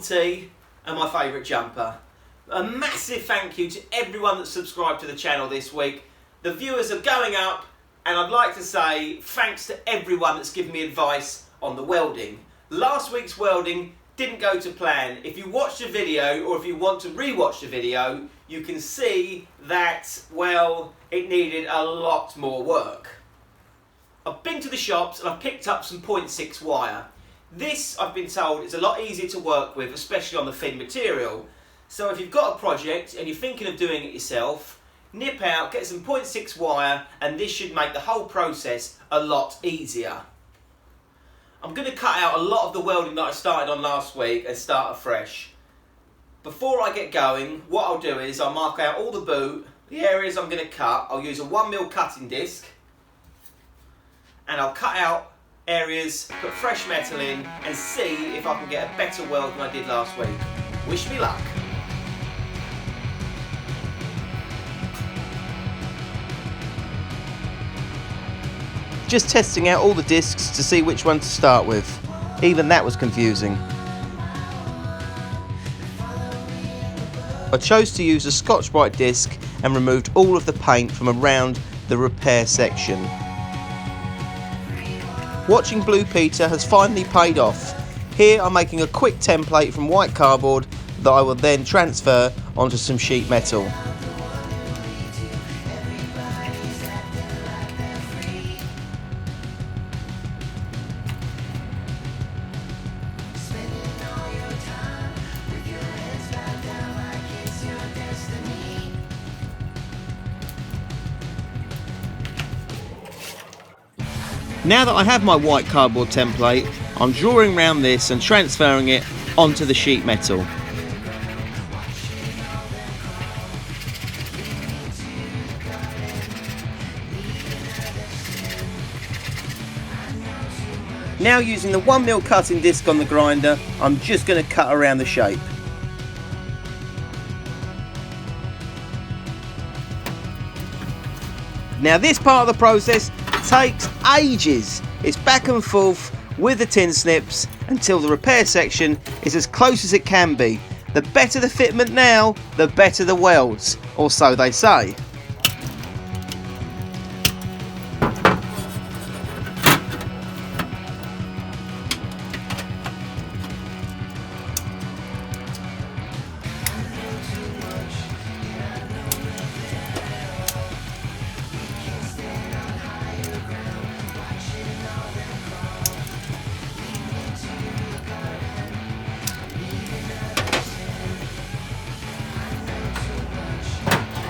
of tea and my favourite jumper. A massive thank you to everyone that subscribed to the channel this week. The viewers are going up, and I'd like to say thanks to everyone that's given me advice on the welding. Last week's welding didn't go to plan. If you watched the video, or if you want to re-watch the video, you can see that, well, it needed a lot more work. I've been to the shops and I've picked up some 0.6 wire. This, I've been told, is a lot easier to work with, especially on the thin material. So if you've got a project and you're thinking of doing it yourself, nip out, get some 0.6 wire, and this should make the whole process a lot easier. I'm going to cut out a lot of the welding that I started on last week and start afresh. Before I get going, what I'll do is I'll mark out all the boot, the areas I'm going to cut. I'll use a 1mm cutting disc, and I'll cut out areas, put fresh metal in, and see if I can get a better weld than I did last week. Wish me luck. Just testing out all the discs to see which one to start with. Even that was confusing. I chose to use a Scotch-Brite disc and removed all of the paint from around the repair section. Watching Blue Peter has finally paid off. Here I'm making a quick template from white cardboard that I will then transfer onto some sheet metal. Now that I have my white cardboard template, I'm drawing around this and transferring it onto the sheet metal. Now using the 1mm cutting disc on the grinder, I'm just going to cut around the shape. Now this part of the process takes ages. It's back and forth with the tin snips until the repair section is as close as it can be. The better the fitment now, the better the welds, or so they say.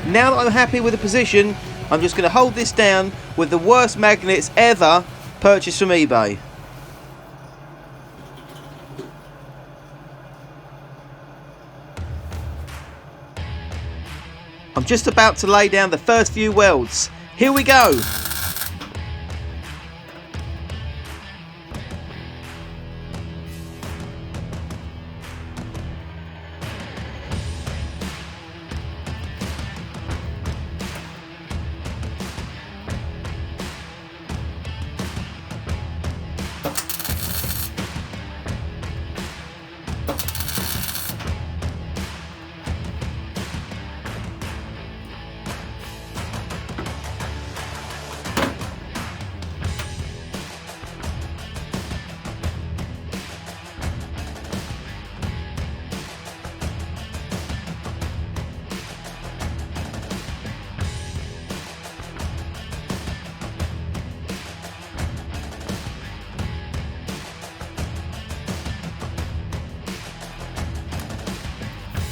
Now that I'm happy with the position, I'm just going to hold this down with the worst magnets ever purchased from eBay. I'm just about to lay down the first few welds. Here we go!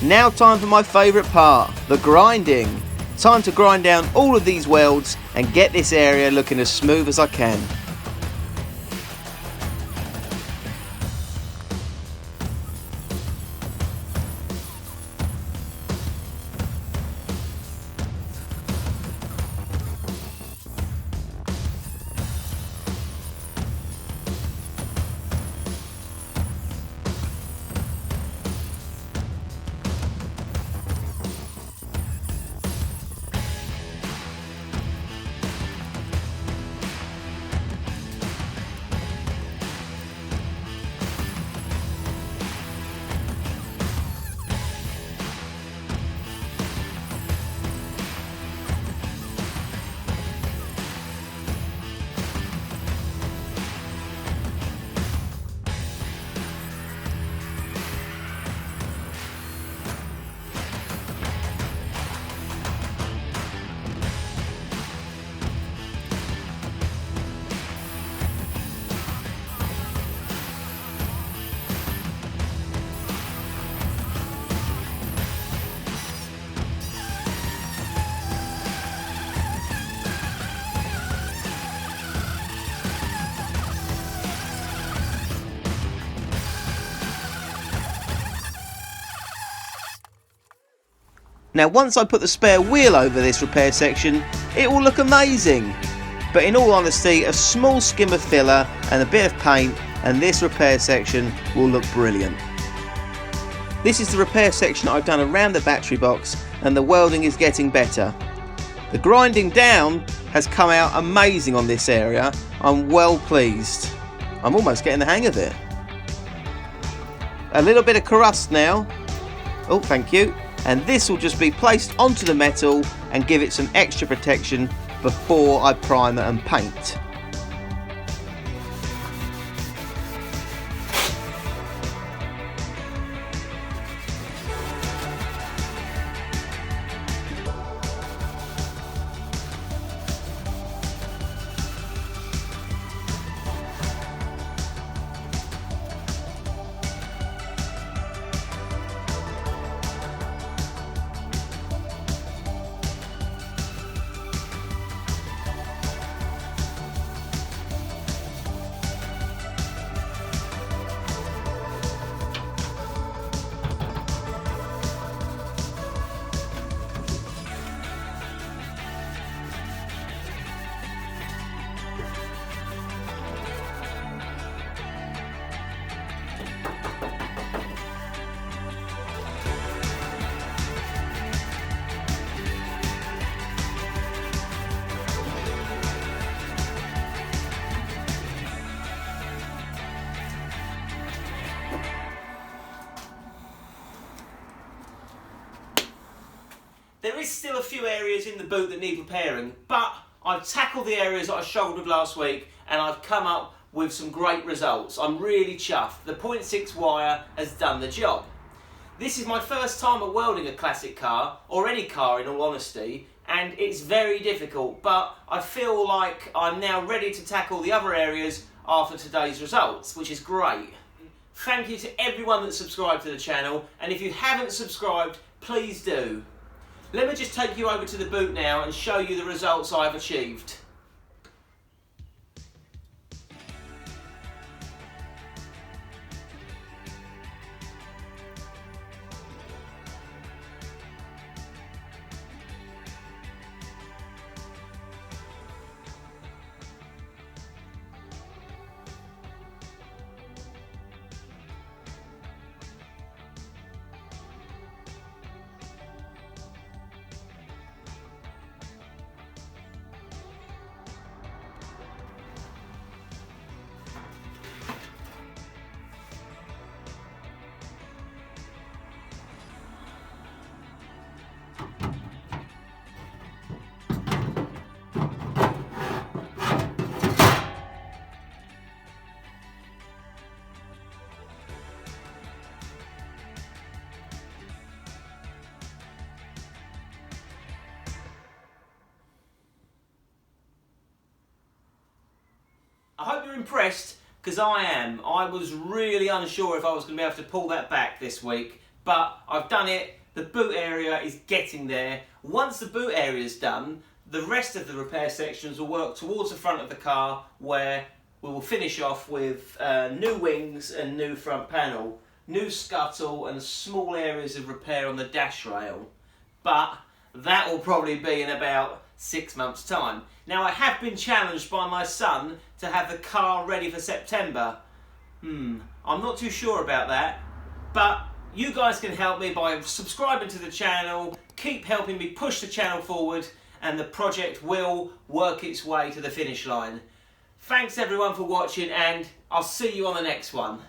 Now time for my favourite part, the grinding. Time to grind down all of these welds and get this area looking as smooth as I can. Now once I put the spare wheel over this repair section, it will look amazing. But in all honesty, a small skim of filler and a bit of paint and this repair section will look brilliant. This is the repair section I've done around the battery box, and the welding is getting better. The grinding down has come out amazing on this area. I'm well pleased. I'm almost getting the hang of it. A little bit of crust now. Oh, thank you. And this will just be placed onto the metal and give it some extra protection before I primer and paint. There is still a few areas in the boot that need repairing, but I've tackled the areas that I struggled with last week and I've come up with some great results. I'm really chuffed. The 0.6 wire has done the job. This is my first time at welding a classic car, or any car in all honesty, and it's very difficult, but I feel like I'm now ready to tackle the other areas after today's results, which is great. Thank you to everyone that subscribed to the channel, and if you haven't subscribed, please do. Let me just take you over to the boot now and show you the results I've achieved. I hope you're impressed, because I am. I was really unsure if I was going to be able to pull that back this week, but I've done it. The boot area is getting there. Once the boot area is done, the rest of the repair sections will work towards the front of the car, where we will finish off with new wings and new front panel, new scuttle and small areas of repair on the dash rail. But that will probably be in about 6 months' time. Now, I have been challenged by my son to have the car ready for September. I'm not too sure about that, but you guys can help me by subscribing to the channel, keep helping me push the channel forward, and the project will work its way to the finish line. Thanks everyone for watching, and I'll see you on the next one.